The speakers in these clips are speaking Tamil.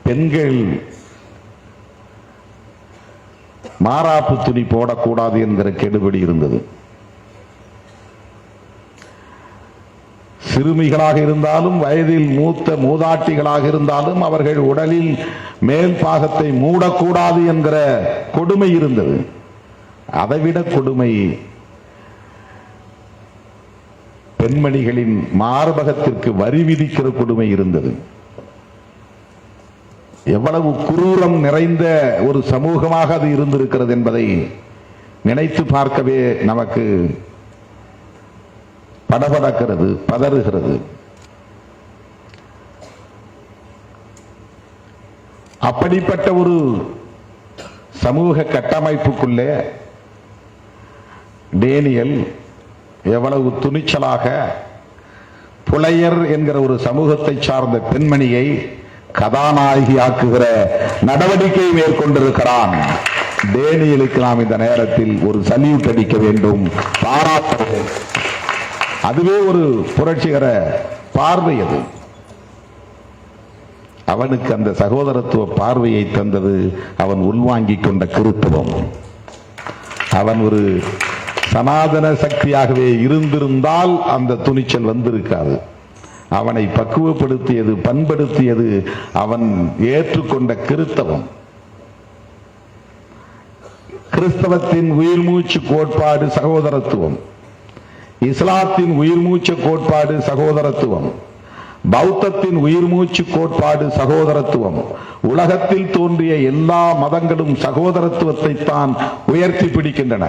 பெண்கள் மாறாப்பு துணி போடக்கூடாது என்கிற கெடுபிடி இருந்தது. சிறுமிகளாக இருந்தாலும் வயதில் மூத்த மூதாட்டிகளாக இருந்தாலும் அவர்கள் உடலில் மேல் பாகத்தை மூடக்கூடாது என்கிற கொடுமை இருந்தது. அதைவிட கொடுமை பெண்மணிகளின் மார்பகத்திற்கு வரி விதிக்கிற கொடுமை இருந்தது. எவ்வளவு குரூரம் நிறைந்த ஒரு சமூகமாக அது இருந்திருக்கிறது என்பதை நினைத்து பார்க்கவே நமக்கு படபடக்கிறது, பதறுகிறது. அப்படிப்பட்ட ஒரு சமூக கட்டமைப்புக்குள்ளே டேனியல் எவ்வளவு துணிச்சலாக புலையர் என்கிற ஒரு சமூகத்தை சார்ந்த பெண்மணியை கதாநாயகி ஆக்குகிற நடவடிக்கை மேற்கொண்டிருக்கிறான். டேனியலுக்கு நாம் இந்த நேரத்தில் ஒரு சல்யூட் அடிக்க வேண்டும், பாராட்ட வேண்டும். அதுவே ஒரு புரட்சிகர பார்வை. அது அவனுக்கு அந்த சகோதரத்துவ பார்வையை தந்தது அவன் உள்வாங்கிக் கொண்ட கிறித்துவம். அவன் ஒரு சனாதன சக்தியாகவே இருந்திருந்தால் அந்த துணிச்சல் வந்திருக்காது. அவனை பக்குவப்படுத்தியது, பண்படுத்தியது அவன் ஏற்றுக்கொண்ட கிறித்தவம். கிறிஸ்தவத்தின் உயிர் மூச்சு கோட்பாடு சகோதரத்துவம், இஸ்லாத்தின் உயிர் மூச்சு கோட்பாடு சகோதரத்துவம், பௌத்தத்தின் உயிர் மூச்சு கோட்பாடு சகோதரத்துவம். உலகத்தில் தோன்றிய எல்லா மதங்களும் சகோதரத்துவத்தை தான் உயர்த்தி பிடிக்கின்றன.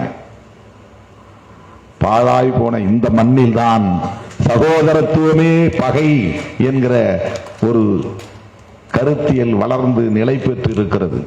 பாழாய் போன இந்த மண்ணில் தான் சகோதரத்துவமே பகை என்கிற ஒரு கருத்தியல் வளர்ந்து நிலை பெற்று இருக்கிறது.